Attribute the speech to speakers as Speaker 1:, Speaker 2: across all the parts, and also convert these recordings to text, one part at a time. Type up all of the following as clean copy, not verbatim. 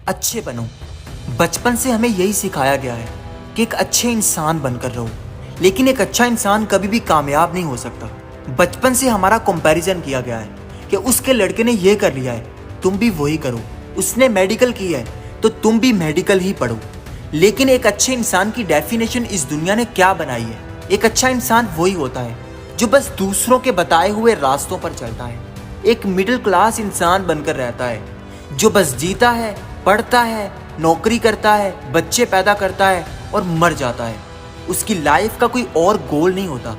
Speaker 1: अच्छे बनो। बचपन से हमें यही सिखाया गया है कि एक अच्छे इंसान बनकर रहो, लेकिन एक अच्छा इंसान कभी भी कामयाब नहीं हो सकता। बचपन से हमारा कंपैरिजन किया गया है कि उसके लड़के ने ये कर लिया है, तुम भी वही करो। उसने मेडिकल किया है तो तुम भी मेडिकल ही पढ़ो। लेकिन एक अच्छे इंसान की डेफिनेशन इस दुनिया ने क्या बनाई है? एक अच्छा इंसान वही होता है जो बस दूसरों के बताए हुए रास्तों पर चलता है। एक मिडिल क्लास इंसान बनकर रहता है जो बस जीता है, पढ़ता है, नौकरी करता है, बच्चे पैदा करता है और मर जाता है। उसकी लाइफ का कोई और गोल नहीं होता।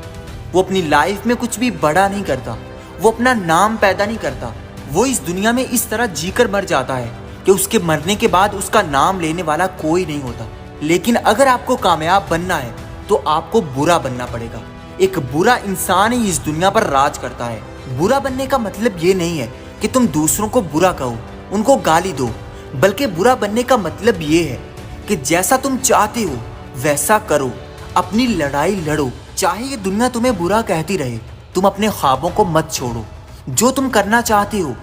Speaker 1: वो अपनी लाइफ में कुछ भी बड़ा नहीं करता। वो अपना नाम पैदा नहीं करता। वो इस दुनिया में इस तरह जीकर मर जाता है कि उसके मरने के बाद उसका नाम लेने वाला कोई नहीं होता। लेकिन अगर आपको कामयाब बनना है तो आपको बुरा बनना पड़ेगा। एक बुरा इंसान ही इस दुनिया पर राज करता है। बुरा बनने का मतलब ये नहीं है कि तुम दूसरों को बुरा कहो, उनको गाली दो, बल्कि बुरा बनने का मतलब ये है कि जैसा तुम चाहते हो वैसा करो, अपनी लड़ाई लड़ो। चाहे ये दुनिया तुम्हें बुरा कहती रहे, तुम अपने ख्वाबों को मत छोड़ो। जो तुम करना चाहते हो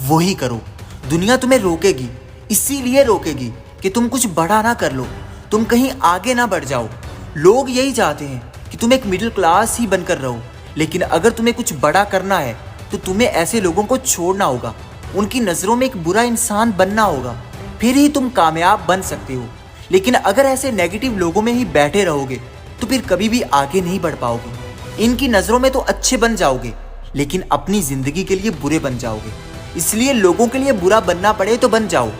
Speaker 1: वही करो। दुनिया तुम्हें रोकेगी, इसीलिए रोकेगी कि तुम कुछ बड़ा ना कर लो, तुम कहीं आगे ना बढ़ जाओ। लोग यही चाहते हैं कि तुम एक मिडिल क्लास ही बनकर रहो, लेकिन अगर तुम्हें कुछ बड़ा करना है तो तुम्हें ऐसे लोगों को छोड़ना होगा, उनकी नज़रों में एक बुरा इंसान बनना होगा, फिर ही तुम कामयाब बन सकते हो। लेकिन अगर ऐसे नेगेटिव लोगों में ही बैठे रहोगे तो फिर कभी भी आगे नहीं बढ़ पाओगे। इनकी नज़रों में तो अच्छे बन जाओगे, लेकिन अपनी ज़िंदगी के लिए बुरे बन जाओगे। इसलिए लोगों के लिए बुरा बनना पड़े तो बन जाओ,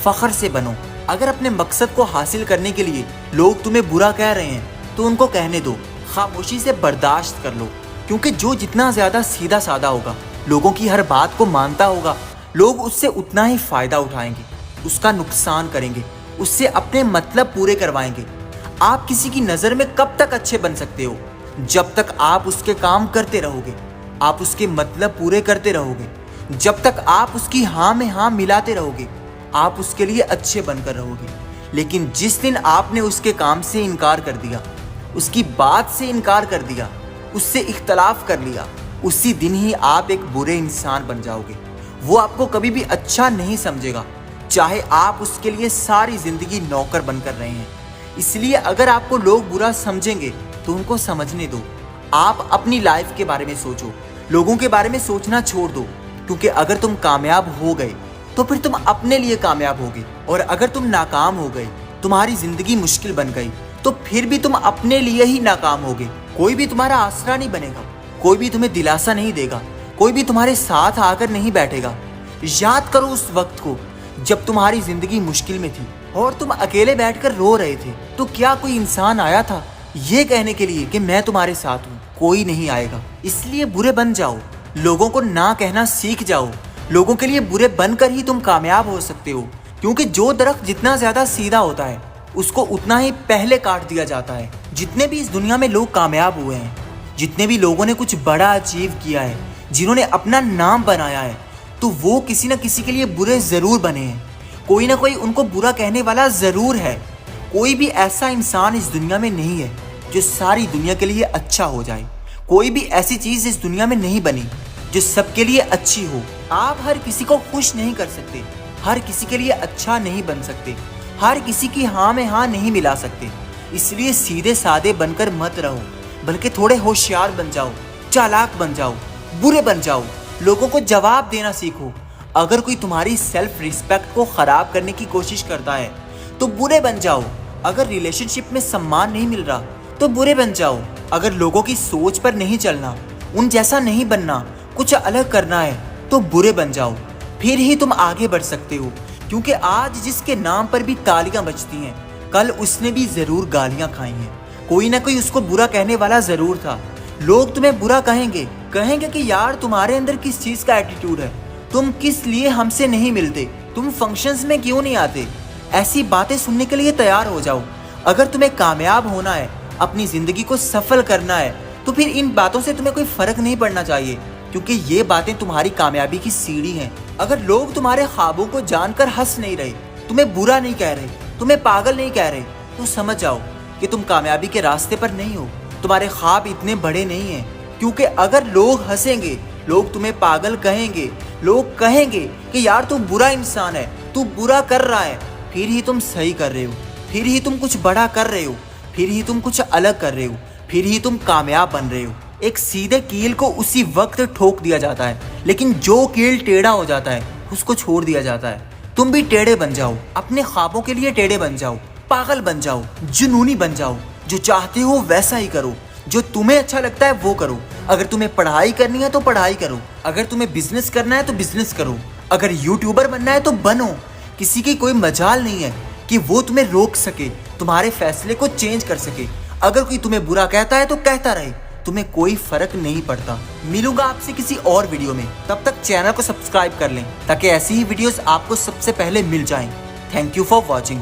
Speaker 1: फ़ख्र से बनो। अगर अपने मकसद को हासिल करने के लिए लोग तुम्हें बुरा कह रहे हैं तो उनको कहने दो, खामोशी से बर्दाश्त कर लो। क्योंकि जो जितना ज़्यादा सीधा साधा होगा, लोगों की हर बात को मानता होगा, लोग उससे उतना ही फ़ायदा उठाएंगे, उसका नुकसान करेंगे, उससे अपने मतलब पूरे करवाएंगे। आप किसी की नज़र में कब तक अच्छे बन सकते हो? जब तक आप उसके काम करते रहोगे, आप उसके मतलब पूरे करते रहोगे, जब तक आप उसकी हाँ में हाँ मिलाते रहोगे, आप उसके लिए अच्छे बनकर रहोगे। लेकिन जिस दिन आपने उसके काम से इनकार कर दिया, उसकी बात से इनकार कर दिया, उससे इख्तलाफ कर लिया, उसी दिन ही आप एक बुरे इंसान बन जाओगे। वो आपको कभी भी अच्छा नहीं समझेगा, चाहे आप उसके लिए सारी ज़िंदगी नौकर बनकर रहे हैं। इसलिए अगर आपको लोग बुरा समझेंगे तो उनको समझने दो। आप अपनी लाइफ के बारे में सोचो, लोगों के बारे में सोचना छोड़ दो। क्योंकि अगर तुम कामयाब हो गए तो फिर तुम अपने लिए कामयाब होगे, और अगर तुम नाकाम हो गए, तुम्हारी ज़िंदगी मुश्किल बन गई, तो फिर भी तुम अपने लिए ही नाकाम होगे। कोई भी तुम्हारा आसरा नहीं बनेगा, कोई भी तुम्हें दिलासा नहीं देगा, कोई भी तुम्हारे साथ आकर नहीं बैठेगा। याद करो उस वक्त को जब तुम्हारी ज़िंदगी मुश्किल में थी और तुम अकेले बैठकर रो रहे थे, तो क्या कोई इंसान आया था ये कहने के लिए कि मैं तुम्हारे साथ हूँ? कोई नहीं आएगा। इसलिए बुरे बन जाओ, लोगों को ना कहना सीख जाओ। लोगों के लिए बुरे बनकर ही तुम कामयाब हो सकते हो। क्योंकि जो दरख्त जितना ज़्यादा सीधा होता है उसको उतना ही पहले काट दिया जाता है। जितने भी इस दुनिया में लोग कामयाब हुए हैं, जितने भी लोगों ने कुछ बड़ा अचीव किया है, जिन्होंने अपना नाम बनाया है, तो वो किसी न किसी के लिए बुरे ज़रूर बने हैं। कोई ना कोई उनको बुरा कहने वाला ज़रूर है। कोई भी ऐसा इंसान इस दुनिया में नहीं है जो सारी दुनिया के लिए अच्छा हो जाए। कोई भी ऐसी चीज़ इस दुनिया में नहीं बनी जो सबके लिए अच्छी हो। आप हर किसी को खुश नहीं कर सकते, हर किसी के लिए अच्छा नहीं बन सकते, हर किसी की हाँ में हाँ नहीं मिला सकते। इसलिए सीधे सादे बनकर मत रहो, बल्कि थोड़े होशियार बन जाओ, चालाक बन जाओ, बुरे बन जाओ। लोगों को जवाब देना सीखो। अगर कोई तुम्हारी सेल्फ रिस्पेक्ट को ख़राब करने की कोशिश करता है तो बुरे बन जाओ। अगर रिलेशनशिप में सम्मान नहीं मिल रहा तो बुरे बन जाओ। अगर लोगों की सोच पर नहीं चलना, उन जैसा नहीं बनना, कुछ अलग करना है तो बुरे बन जाओ। फिर ही तुम आगे बढ़ सकते हो। क्योंकि आज जिसके नाम पर भी तालियां बजती हैं, कल उसने भी ज़रूर गालियां खाई हैं। कोई ना कोई उसको बुरा कहने वाला ज़रूर था। लोग तुम्हें बुरा कहेंगे कि यार तुम्हारे अंदर किस चीज़ का एटीट्यूड है, तुम किस लिए हमसे नहीं मिलते, तुम फंक्शंस में क्यों नहीं आते। ऐसी बातें सुनने के लिए तैयार हो जाओ। अगर तुम्हें कामयाब होना है, अपनी ज़िंदगी को सफल करना है, तो फिर इन बातों से तुम्हें कोई फ़र्क नहीं पड़ना चाहिए, क्योंकि ये बातें तुम्हारी कामयाबी की सीढ़ी हैं। अगर लोग तुम्हारे ख्वाबों को जानकर हंस नहीं रहे, तुम्हें बुरा नहीं कह रहे, तुम्हें पागल नहीं कह रहे, तो समझ जाओ कि तुम कामयाबी के रास्ते पर नहीं हो। तुम्हारे ख्वाब इतने बड़े नहीं हैं। क्योंकि अगर लोग हंसेंगे, लोग तुम्हें पागल कहेंगे, लोग कहेंगे कि यार तू बुरा इंसान है, तू बुरा कर रहा है, फिर ही तुम सही कर रहे हो, फिर ही तुम कुछ बड़ा कर रहे हो, फिर ही तुम कुछ अलग कर रहे हो, फिर ही तुम कामयाब बन रहे हो। एक सीधे कील को उसी वक्त ठोक दिया जाता है, लेकिन जो कील टेढ़ा हो जाता है उसको छोड़ दिया जाता है। तुम भी टेढ़े बन जाओ, अपने ख्वाबों के लिए टेढ़े बन जाओ, पागल बन जाओ, जुनूनी बन जाओ। जो चाहते हो वैसा ही करो, जो तुम्हें अच्छा लगता है वो करो। अगर तुम्हें पढ़ाई करनी है तो पढ़ाई करो, अगर तुम्हें बिजनेस करना है तो बिजनेस करो, अगर यूट्यूबर बनना है तो बनो। किसी की कोई मजाल नहीं है कि वो तुम्हें रोक सके, तुम्हारे फैसले को चेंज कर सके। अगर कोई तुम्हें बुरा कहता है तो कहता रहे, तुम्हें कोई फर्क नहीं पड़ता। मिलूंगा आपसे किसी और वीडियो में, तब तक चैनल को सब्सक्राइब कर लें ताकि ऐसी ही वीडियोस आपको सबसे पहले मिल जाएं। Thank you for watching.